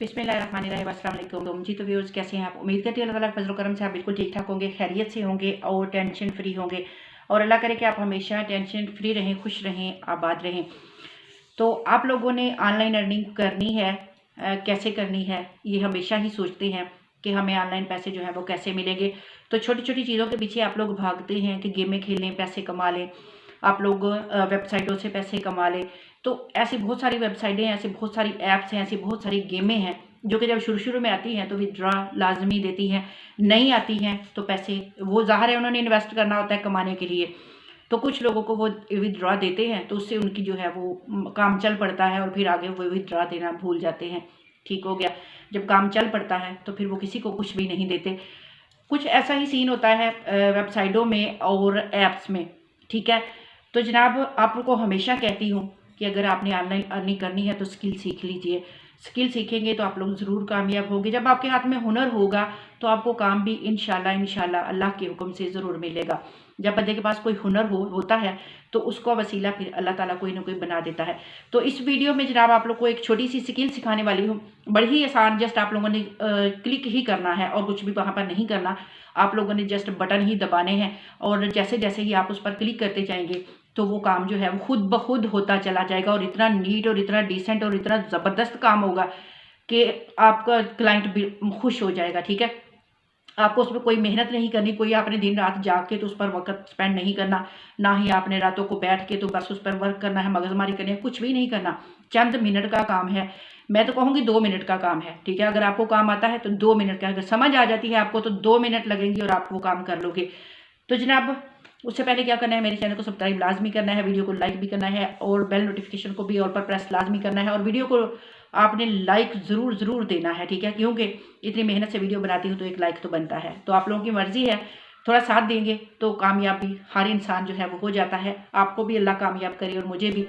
बिस्मिल्लाहिर्रहमानिर्रहीम, अस्सलाम वालेकुम जी। तो व्यूअर्स, कैसे हैं आप? उम्मीद करती हूँ अल्लाह ताला फजल करम से आप बिल्कुल ठीक ठाक होंगे, खैरियत से होंगे और टेंशन फ्री होंगे। और अल्लाह करे कि आप हमेशा टेंशन फ्री रहें, खुश रहें, आबाद रहें। तो आप लोगों ने ऑनलाइन अर्निंग करनी है, कैसे करनी है, ये हमेशा ही सोचते हैं कि हमें ऑनलाइन पैसे जो हैं वो कैसे मिलेंगे। तो छोटी छोटी चीज़ों के पीछे आप लोग भागते हैं कि गेमें खेलें, पैसे कमा लें, आप लोग वेबसाइटों से पैसे कमा लें। तो ऐसी बहुत सारी वेबसाइटें हैं, ऐसी बहुत सारी ऐप्स हैं, ऐसी बहुत सारी गेमें हैं जो कि जब शुरू शुरू में आती हैं तो विदड्रॉ लाजमी देती हैं, नहीं आती हैं तो पैसे वो ज़ाहिर है उन्होंने इन्वेस्ट करना होता है कमाने के लिए। तो कुछ लोगों को वो विदड्रॉ देते हैं तो उससे उनकी जो है वो काम चल पड़ता है और फिर आगे वो विदड्रॉ देना भूल जाते हैं। ठीक हो गया। जब काम चल पड़ता है तो फिर वो किसी को कुछ भी नहीं देते। कुछ ऐसा ही सीन होता है वेबसाइटों में और ऐप्स में। ठीक है। तो जनाब, आपको हमेशा कहती हूँ कि अगर आपने ऑनलाइन अर्निंग करनी है तो स्किल सीख लीजिए। स्किल सीखेंगे तो आप लोग ज़रूर कामयाब होंगे। जब आपके हाथ में हुनर होगा तो आपको काम भी इंशाल्लाह अल्लाह के हुक्म से ज़रूर मिलेगा। जब बंदे के पास कोई हुनर होता है तो उसको वसीला फिर अल्लाह ताला कोई ना कोई बना देता है। तो इस वीडियो में जनाब आप लोग को एक छोटी सी स्किल सिखाने वाली हूँ, बड़ी ही आसान। जस्ट आप लोगों ने क्लिक ही करना है और कुछ भी वहाँ पर नहीं करना। आप लोगों ने जस्ट बटन ही दबाने हैं और जैसे जैसे ही आप उस पर क्लिक करते जाएंगे तो वो काम जो है वो खुद ब खुद होता चला जाएगा और इतना नीट और इतना डिसेंट और इतना ज़बरदस्त काम होगा कि आपका क्लाइंट भी खुश हो जाएगा। ठीक है। आपको उसमें कोई मेहनत नहीं करनी, कोई आपने दिन रात जाग के तो उस पर वक्त स्पेंड नहीं करना, ना ही आपने रातों को बैठ के तो बस उस पर वर्क करना है, मगजमारी करनी है, कुछ भी नहीं करना। चंद मिनट का काम है। मैं तो कहूँगी 2 मिनट का काम है। ठीक है। अगर आपको काम आता है तो 2 मिनट का, अगर समझ आ जाती है आपको तो 2 मिनट लगेंगे और आप वो काम कर लोगे। तो जनाब, उससे पहले क्या करना है, मेरे चैनल को सब्सक्राइब लाजमी करना है, वीडियो को लाइक भी करना है और बेल नोटिफिकेशन को भी ऑल पर प्रेस लाजमी करना है और वीडियो को आपने लाइक ज़रूर देना है। ठीक है। क्योंकि इतनी मेहनत से वीडियो बनाती हूँ तो एक लाइक तो बनता है। तो आप लोगों की मर्ज़ी है, थोड़ा साथ देंगे तो कामयाबी हर इंसान जो है वो हो जाता है। आपको भी अल्लाह कामयाब करे और मुझे भी।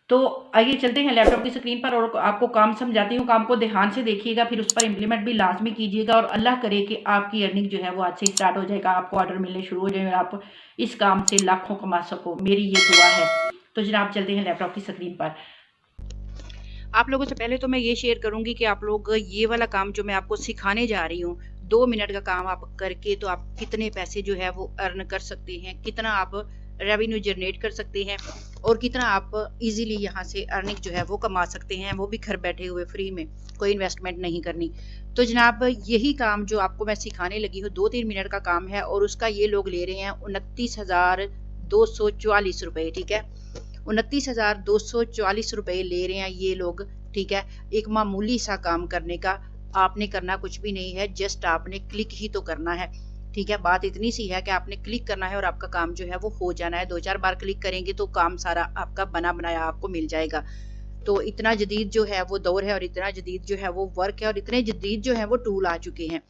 तो आइए चलते हैं लैपटॉप की स्क्रीन पर और आपको काम समझाती हूँ। काम को ध्यान से देखिएगा, फिर उस पर इम्प्लीमेंट भी लाजमी कीजिएगा और अल्लाह करे कि आपकी अर्निंग जो है वो आज से स्टार्ट हो जाएगा, आपको ऑर्डर मिलने शुरू हो जाए और आप इस काम से लाखों कमा सको। मेरी ये दुआ है। तो जनाब चलते हैं लैपटॉप की स्क्रीन पर। आप लोगों से पहले तो मैं ये शेयर करूंगी कि आप लोग ये वाला काम जो मैं आपको सिखाने जा रही हूँ, 2 मिनट का काम आप करके तो आप कितने पैसे जो है वो अर्न कर सकते हैं, कितना आप रेवेन्यू जनरेट कर सकते हैं और कितना आप इजीली यहाँ से अर्निंग जो है वो कमा सकते हैं, वो भी घर बैठे हुए फ्री में, कोई इन्वेस्टमेंट नहीं करनी। तो जनाब, यही काम जो आपको मैं सिखाने लगी हूँ 2-3 मिनट का काम है और उसका ये लोग ले रहे हैं 29,244 रुपए। ठीक है। 29,244 रुपए ले रहे हैं ये लोग। ठीक है। एक मामूली सा काम करने का, आपने करना कुछ भी नहीं है, जस्ट आपने क्लिक ही तो करना है। ठीक है। बात इतनी सी है कि आपने क्लिक करना है और आपका काम जो है वो हो जाना है। 2-4 बार क्लिक करेंगे तो काम सारा आपका बना बनाया आपको मिल जाएगा। तो इतना जदीद जो है वो दौर है और इतना जदीद जो है वो वर्क है और इतने जदीद जो है वो टूल आ चुके हैं।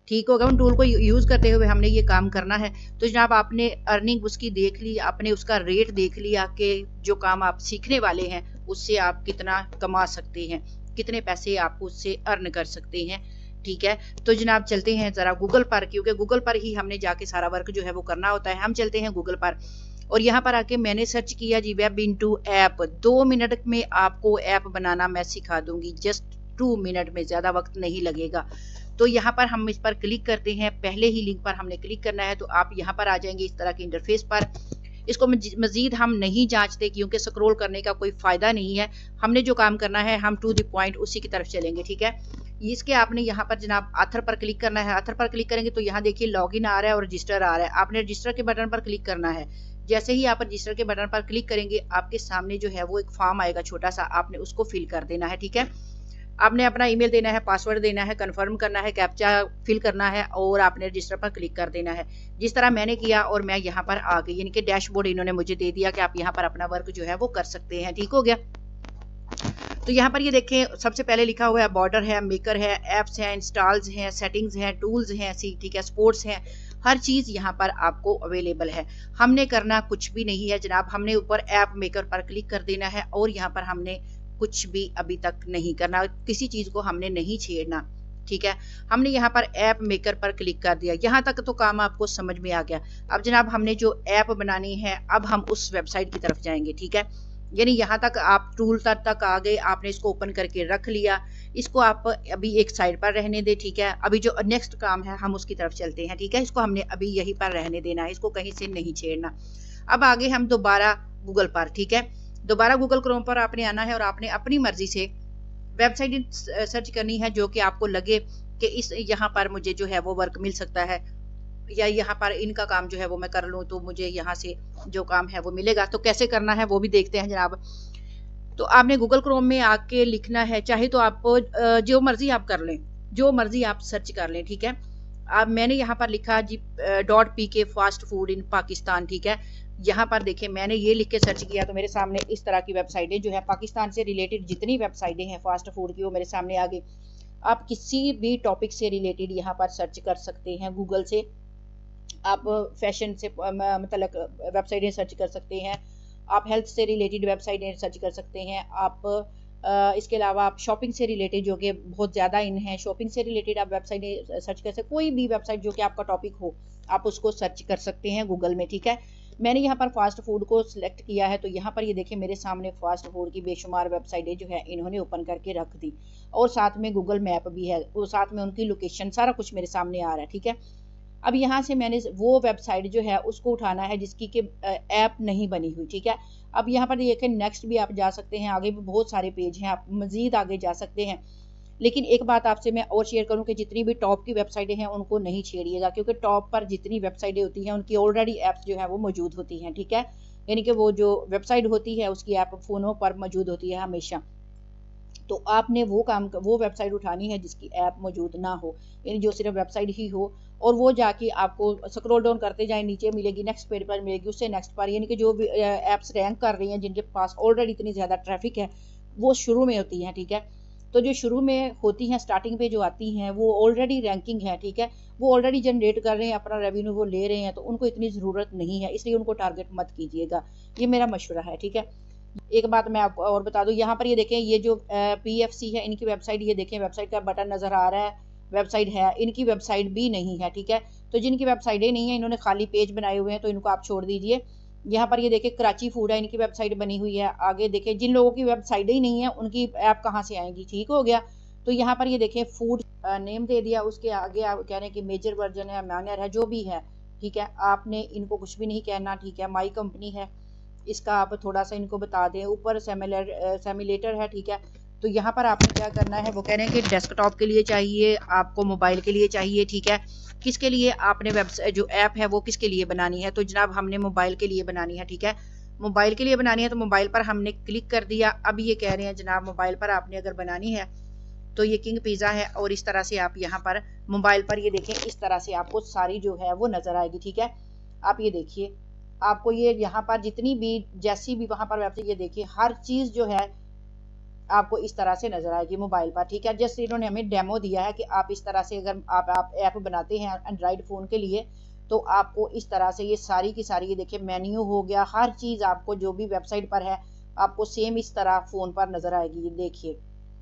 ठीक होगा। उन टूल को यूज करते हुए हमने ये काम करना है। तो जनाब, आपने अर्निंग उसकी देख ली, आपने उसका रेट देख लिया कि जो काम आप सीखने वाले हैं उससे आप कितना कमा सकते हैं, कितने पैसे आप उससे अर्न कर सकते हैं। ठीक है। तो जनाब चलते हैं जरा गूगल पर, क्योंकि गूगल पर ही हमने जाके सारा वर्क जो है वो करना होता है। हम चलते हैं गूगल पर और यहाँ पर आके मैंने सर्च किया जी वेब इंटू ऐप। 2 मिनट में आपको ऐप बनाना मैं सिखा दूंगी, जस्ट 2 मिनट में, ज्यादा वक्त नहीं लगेगा। तो यहाँ पर हम इस पर क्लिक करते हैं, पहले ही लिंक पर हमने क्लिक करना है तो आप यहाँ पर आ जाएंगे इस तरह के इंटरफेस पर। इसको मजीद हम नहीं जांचते क्योंकि स्क्रॉल करने का कोई फायदा नहीं है। हमने जो काम करना है हम टू द पॉइंट उसी की तरफ चलेंगे। ठीक है। इसके आपने यहाँ पर जनाब आथर पर क्लिक करना है। आथर पर क्लिक करेंगे तो यहाँ देखिए लॉगिन आ रहा है और रजिस्टर आ रहा है। आपने रजिस्टर के बटन पर क्लिक करना है। जैसे ही आप रजिस्टर के बटन पर क्लिक करेंगे आपके सामने जो है वो एक फॉर्म आएगा छोटा सा, आपने उसको फिल कर देना है। ठीक है। आपने अपना ईमेल देना है, पासवर्ड देना है, कंफर्म करना है, कैप्चा फिल करना है और आपने रजिस्टर पर क्लिक कर देना है, जिस तरह मैंने किया। और मैं यहाँ पर आ गई, यानी कि डैशबोर्ड इन्होंने मुझे दे दिया कि आप यहाँ पर अपना वर्क जो है वो कर सकते हैं। ठीक हो गया। तो यहाँ पर ये देखें, सबसे पहले लिखा हुआ है बॉर्डर है, मेकर है, एप्स हैं, इंस्टॉल्स हैं, सेटिंग्स हैं, टूल्स हैं ऐसी। ठीक है। स्पोर्ट्स हैं, हर चीज यहाँ पर आपको अवेलेबल है। हमने करना कुछ भी नहीं है जनाब, हमने ऊपर ऐप मेकर पर क्लिक कर देना है और यहाँ पर हमने कुछ भी अभी तक नहीं करना, किसी चीज को हमने नहीं छेड़ना। ठीक है। हमने यहाँ पर ऐप मेकर पर क्लिक कर दिया। यहाँ तक तो काम आपको समझ में आ गया। अब जनाब हमने जो ऐप बनानी है, अब हम उस वेबसाइट की तरफ जाएंगे। ठीक है। यानी यहाँ तक आप टूल तक आ गए, आपने इसको ओपन करके रख लिया। इसको आप अभी एक साइड पर रहने दें, ठीक है। अभी जो नेक्स्ट काम है हम उसकी तरफ चलते हैं, ठीक है। इसको हमने अभी यहीं पर रहने देना है, इसको कहीं से नहीं छेड़ना। अब आगे हम दोबारा गूगल पर, ठीक है, दोबारा गूगल क्रोम पर आपने आना है और आपने अपनी मर्जी से वेबसाइट सर्च करनी है जो कि आपको लगे कि इस यहाँ पर मुझे जो है वो वर्क मिल सकता है, या यहाँ पर इनका काम जो है वो मैं कर लूँ तो मुझे यहाँ से जो काम है वो मिलेगा। तो कैसे करना है वो भी देखते हैं जनाब। तो आपने गूगल क्रोम में आके लिखना है, चाहे तो आप जो मर्जी आप कर लें, जो मर्जी आप सर्च कर लें, ठीक है। अब मैंने यहाँ पर लिखा जी .pk fast food in Pakistan, ठीक है। यहाँ पर देखें मैंने ये लिख के सर्च किया तो मेरे सामने इस तरह की वेबसाइटें जो है पाकिस्तान से रिलेटेड जितनी वेबसाइटें हैं फास्ट फूड की वो मेरे सामने आ गई। आप किसी भी टॉपिक से रिलेटेड यहाँ पर सर्च कर सकते हैं गूगल से। आप फैशन से मतलब वेबसाइटें सर्च कर सकते हैं, आप हेल्थ से रिलेटेड वेबसाइटें सर्च कर सकते हैं, आप इसके अलावा आप शॉपिंग से रिलेटेड जो कि बहुत ज़्यादा इन है, शॉपिंग से रिलेटेड आप वेबसाइटें सर्च कर सकते, कोई भी वेबसाइट जो कि आपका टॉपिक हो आप उसको सर्च कर सकते हैं गूगल में, ठीक है। मैंने यहाँ पर फास्ट फूड को सिलेक्ट किया है तो यहाँ पर ये देखिए मेरे सामने फास्ट फूड की बेशुमार वेबसाइटें जो है इन्होंने ओपन करके रख दी, और साथ में गूगल मैप भी है, वो साथ में उनकी लोकेशन सारा कुछ मेरे सामने आ रहा है, ठीक है। अब यहाँ से मैंने वो वेबसाइट जो है उसको उठाना है जिसकी कि ऐप नहीं बनी हुई, ठीक है। अब यहाँ पर देखें नेक्स्ट भी आप जा सकते हैं, आगे भी बहुत सारे पेज हैं, आप मजीद आगे जा सकते हैं। लेकिन एक बात आपसे मैं और शेयर करूं कि जितनी भी टॉप की वेबसाइटें हैं उनको नहीं छेड़िएगा, क्योंकि टॉप पर जितनी वेबसाइटें होती हैं उनकी ऑलरेडी ऐप्स जो है वो मौजूद होती हैं, ठीक है। यानी कि वो जो वेबसाइट होती है उसकी ऐप फ़ोनों पर मौजूद होती है हमेशा। तो आपने वो वेबसाइट उठानी है जिसकी ऐप मौजूद ना हो, यानी जो सिर्फ वेबसाइट ही हो, और वो जाके आपको स्क्रॉल डाउन करते जाए नीचे मिलेगी, नेक्स्ट पेज पर मिलेगी, उससे नेक्स्ट पर, यानी कि जो भी ऐप्स रैंक कर रही हैं जिनके पास ऑलरेडी इतनी ज़्यादा ट्रैफिक है वो शुरू में होती हैं, ठीक है। तो जो शुरू में होती हैं स्टार्टिंग पे जो आती हैं वो ऑलरेडी रैंकिंग है, ठीक है, वो ऑलरेडी जनरेट कर रहे हैं, अपना रेवेन्यू वो ले रहे हैं, तो उनको इतनी ज़रूरत नहीं है, इसलिए उनको टारगेट मत कीजिएगा, ये मेरा मशवरा है, ठीक है। एक बात मैं आपको और बता दूं, यहाँ पर ये देखें ये जो PFC है इनकी वेबसाइट, ये देखें वेबसाइट का बटन नज़र आ रहा है, वेबसाइट है, इनकी वेबसाइट भी नहीं है, ठीक है। तो जिनकी वेबसाइटें नहीं है इन्होंने खाली पेज बनाए हुए हैं तो इनको आप छोड़ दीजिए। यहाँ पर ये देखें कराची फूड है, इनकी वेबसाइट बनी हुई है। आगे देखें जिन लोगों की वेबसाइटें ही नहीं है उनकी ऐप कहाँ से आएंगी, ठीक हो गया। तो यहाँ पर ये देखें फूड नेम दे दिया, उसके आगे आप कह रहे हैं कि मेजर वर्जन है, माइनर है, जो भी है, ठीक है। आपने इनको कुछ भी नहीं कहना, ठीक है। माई कंपनी है, इसका आप थोड़ा सा इनको बता दें। ऊपर सेमिलेटर है, ठीक है। तो यहाँ पर आपने क्या करना है, वो कह रहे हैं कि डेस्कटॉप के लिए चाहिए, आपको मोबाइल के लिए चाहिए, ठीक है। किसके लिए आपने वेबसाइट जो ऐप है वो किसके लिए बनानी है, तो जनाब हमने मोबाइल के लिए बनानी है, ठीक है। मोबाइल के लिए बनानी है तो मोबाइल पर हमने क्लिक कर दिया। अब ये कह रहे हैं जनाब मोबाइल पर आपने अगर बनानी है तो ये किंग पिज़्ज़ा है, और इस तरह से आप यहाँ पर मोबाइल पर ये देखें इस तरह से आपको सारी जो है वो नज़र आएगी, ठीक है। आप ये देखिए आपको ये यहाँ पर जितनी भी जैसी भी वहाँ पर वेबसाइट, ये देखिए हर चीज़ जो है आपको इस तरह से नजर आएगी मोबाइल पर, ठीक है। जैसे इन्होंने हमें डेमो दिया है कि आप इस तरह से अगर आप ऐप बनाते हैं एंड्रॉइड फ़ोन के लिए तो आपको इस तरह से ये सारी की सारी, ये देखिए मेन्यू हो गया, हर चीज़ आपको जो भी वेबसाइट पर है आपको सेम इस तरह फ़ोन पर नज़र आएगी, ये देखिए,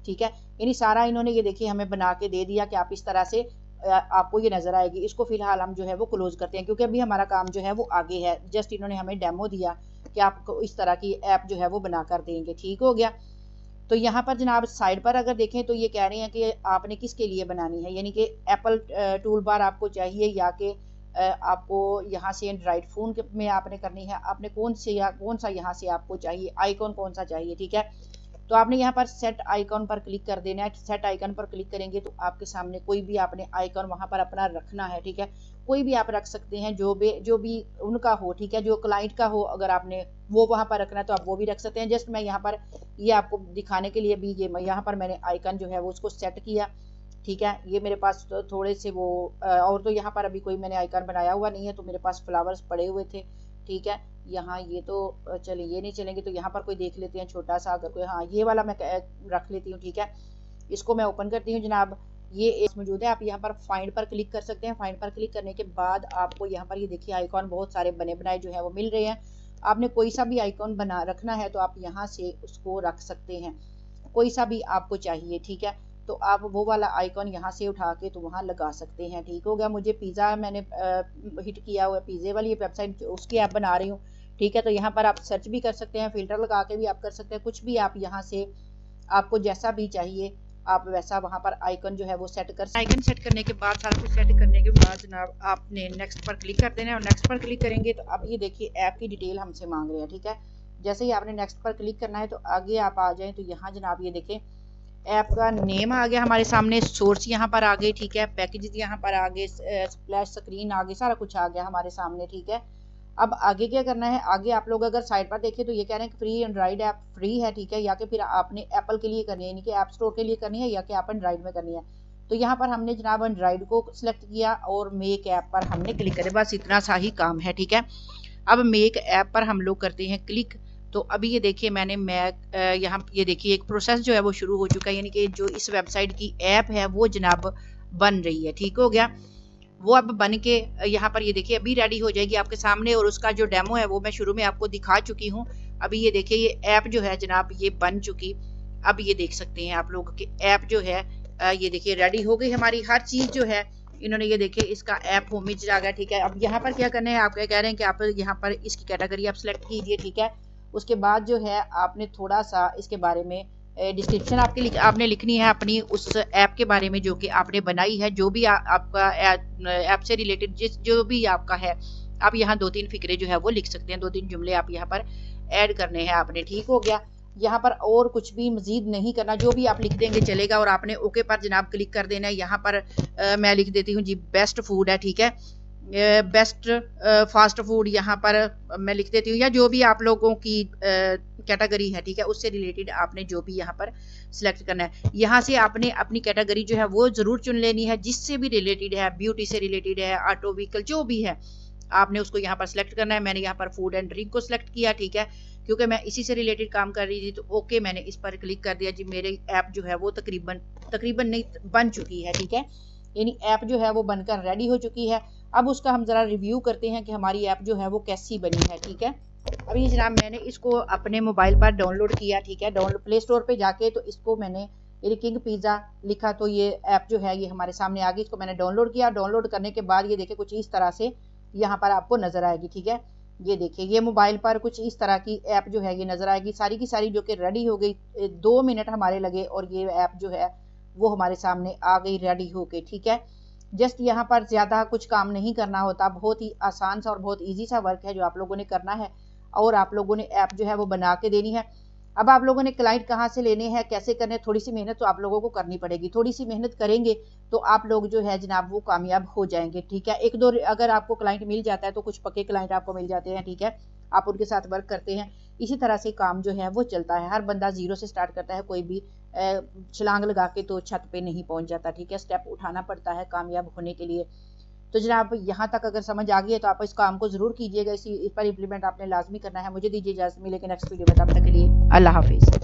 ठीक है। यानी सारा इन्होंने ये देखिए हमें बना के दे दिया कि आप इस तरह से आपको ये नज़र आएगी। इसको फिलहाल हम जो है वो क्लोज करते हैं क्योंकि अभी हमारा काम जो है वो आगे है। जस्ट इन्होंने हमें डेमो दिया कि आपको इस तरह की ऐप जो है वो बना कर देंगे, ठीक हो गया। तो यहाँ पर जनाब साइड पर अगर देखें तो ये कह रहे हैं कि आपने किसके लिए बनानी है, यानी कि एप्पल टूल बार आपको चाहिए या कि आपको यहाँ से एंड्रॉइड फ़ोन में आपने करनी है, आपने कौन सा यहाँ से आपको चाहिए, आइकॉन कौन सा चाहिए, ठीक है। तो आपने यहाँ पर सेट आइकॉन पर क्लिक कर देना है। सेट आइकॉन पर क्लिक करेंगे तो आपके सामने कोई भी आपने आइकॉन वहाँ पर अपना रखना है, ठीक है। कोई भी आप रख सकते हैं जो भी उनका हो, ठीक है, जो क्लाइंट का हो, अगर आपने वो वहाँ पर रखना है तो आप वो भी रख सकते हैं। जस्ट मैं यहाँ पर ये आपको दिखाने के लिए भी ये यहाँ पर मैंने आइकन जो है वो उसको सेट किया, ठीक है। ये मेरे पास तो थोड़े से वो और तो यहाँ पर अभी कोई मैंने आइकन बनाया हुआ नहीं है, तो मेरे पास फ्लावर्स पड़े हुए थे, ठीक है। यहाँ ये तो चले ये नहीं चलेंगे, तो यहाँ पर कोई देख लेते हैं छोटा सा, अगर कोई, हाँ ये वाला मैं रख लेती हूँ, ठीक है। इसको मैं ओपन करती हूँ जनाब, ये एक मौजूद है। आप यहाँ पर फाइंड पर क्लिक कर सकते हैं। फाइंड पर क्लिक करने के बाद आपको यहाँ पर ये देखिए आइकॉन बहुत सारे बने बनाए जो है वो मिल रहे हैं। आपने कोई सा भी आइकॉन बना रखना है तो आप यहाँ से उसको रख सकते हैं, कोई सा भी आपको चाहिए, ठीक है। तो आप वो वाला आइकॉन यहाँ से उठा के तो वहाँ लगा सकते हैं, ठीक हो गया। मुझे पिज़्ज़ा मैंने हिट किया हुआ है, पिज़्ज़े वाली वेबसाइट उसकी ऐप बना रही हूँ, ठीक है। तो यहाँ पर आप सर्च भी कर सकते हैं, फिल्टर लगा के भी आप कर सकते हैं, कुछ भी आप यहाँ से आपको जैसा भी चाहिए आप वैसा वहाँ पर आइकन जो है वो सेट कर, आइकन सेट करने के बाद सारा कुछ सेट करने के बाद जनाब आपने नेक्स्ट पर क्लिक कर देना है। और नेक्स्ट पर क्लिक करेंगे तो अब ये देखिए ऐप की डिटेल हमसे मांग रहे हैं, ठीक है। जैसे ही आपने नेक्स्ट पर क्लिक करना है तो आगे आप आ जाएं तो यहाँ जनाब ये देखें ऐप का नेम आ गया हमारे सामने, सोर्स यहाँ पर आ गए, ठीक है, पैकेजेस यहाँ पर आ गए, स्प्लैश स्क्रीन आ गई, सारा कुछ आ गया हमारे सामने, ठीक है। अब आगे क्या करना है, आगे आप लोग अगर साइड पर देखें तो ये कह रहे हैं कि फ्री एंड्रॉइड ऐप फ्री है, ठीक है, या कि फिर आपने एप्पल के लिए करनी है, यानी कि ऐप स्टोर के लिए करनी है, या कि आप एंड्रॉइड में करनी है। तो यहाँ पर हमने जनाब एंड्रॉइड को सिलेक्ट किया और मेक ऐप पर हमने क्लिक करें, बस इतना सा ही काम है, ठीक है। अब मेक ऐप पर हम लोग करते हैं क्लिक। तो अभी ये देखिए मैंने मैक यहाँ ये देखिए एक प्रोसेस जो है वो शुरू हो चुका है, यानी कि जो इस वेबसाइट की ऐप है वो जनाब बन रही है, ठीक हो गया। वो अब बन के यहाँ पर ये देखिए अभी रेडी हो जाएगी आपके सामने, और उसका जो डेमो है वो मैं शुरू में आपको दिखा चुकी हूँ। अभी ये देखिए ये ऐप जो है जनाब ये बन चुकी, अब ये देख सकते हैं आप लोग कि ऐप जो है ये देखिए रेडी हो गई हमारी हर चीज जो है। इन्होंने ये देखिए इसका ऐप होम पेज आ गया, ठीक है। अब यहाँ पर क्या करना है, आप क्या कह रहे हैं कि आप यहाँ पर इसकी कैटेगरी आप सिलेक्ट कीजिए, ठीक है। उसके बाद जो है आपने थोड़ा सा इसके बारे में डिस्क्रिप्शन आपने लिखनी है अपनी उस ऐप के बारे में जो कि आपने बनाई है, जो भी आपका ऐप से रिलेटेड जो भी आपका है, आप यहाँ 2-3 फिक्रे जो है वो लिख सकते हैं, 2-3 जुमले आप यहाँ पर ऐड करने हैं आपने, ठीक हो गया। यहाँ पर और कुछ भी मजीद नहीं करना, जो भी आप लिख देंगे चलेगा, और आपने ओके पर जनाब क्लिक कर देना है। यहाँ पर मैं लिख देती हूँ जी बेस्ट फूड है, ठीक है, बेस्ट फास्ट फूड यहाँ पर मैं लिख देती हूँ, या जो भी आप लोगों की कैटेगरी है, ठीक है, उससे रिलेटेड आपने जो भी यहाँ पर सिलेक्ट करना है। यहाँ से आपने अपनी कैटेगरी जो है वो ज़रूर चुन लेनी है, जिससे भी रिलेटेड है, ब्यूटी से रिलेटेड है, ऑटो व्हीकल जो भी है आपने उसको यहाँ पर सिलेक्ट करना है। मैंने यहाँ पर फूड एंड ड्रिंक को सिलेक्ट किया, ठीक है, क्योंकि मैं इसी से रिलेटेड काम कर रही थी। तो ओके मैंने इस पर क्लिक कर दिया जी, मेरी ऐप जो है वो तकरीबन नहीं बन चुकी है, ठीक है, यानी ऐप जो है वो बनकर रेडी हो चुकी है। अब उसका हम ज़रा रिव्यू करते हैं कि हमारी ऐप जो है वो कैसी बनी है, ठीक है। अभी जनाब मैंने इसको अपने मोबाइल पर डाउनलोड किया, ठीक है, डाउनलोड प्ले स्टोर पे जाके तो इसको मैंने ये किंग पिज़्ज़ा लिखा, तो ये ऐप जो है ये हमारे सामने आ गई। इसको मैंने डाउनलोड किया, डाउनलोड करने के बाद ये देखिए कुछ इस तरह से यहाँ पर आपको नज़र आएगी, ठीक है। ये देखिए ये मोबाइल पर कुछ इस तरह की ऐप जो है ये नज़र आएगी, सारी की सारी जो कि रेडी हो गई। 2 मिनट हमारे लगे और ये ऐप जो है वो हमारे सामने आ गई रेडी होके, ठीक है। जस्ट यहाँ पर ज़्यादा कुछ काम नहीं करना होता, बहुत ही आसान सा और बहुत ईजी सा वर्क है जो आप लोगों ने करना है, और आप लोगों ने ऐप जो है वो बना के देनी है। अब आप लोगों ने क्लाइंट कहाँ से लेने हैं, कैसे करने, थोड़ी सी मेहनत तो आप लोगों को करनी पड़ेगी। थोड़ी सी मेहनत करेंगे तो आप लोग जो है जनाब वो कामयाब हो जाएंगे, ठीक है। 1-2 अगर आपको क्लाइंट मिल जाता है तो कुछ पक्के क्लाइंट आपको मिल जाते हैं, ठीक है, आप उनके साथ वर्क करते हैं। इसी तरह से काम जो है वो चलता है, हर बंदा ज़ीरो से स्टार्ट करता है, कोई भी छलांग लगा के तो छत पे नहीं पहुंच जाता, ठीक है, स्टेप उठाना पड़ता है कामयाब होने के लिए। तो जनाब यहाँ तक अगर समझ आ गई है तो आप इस काम को ज़रूर कीजिएगा, इस पर इम्प्लीमेंट आपने लाजमी करना है। मुझे दीजिए इजाज़त, मिलेंगे नेक्स्ट वीडियो में, तब तक के लिए अल्लाह हाफिज़।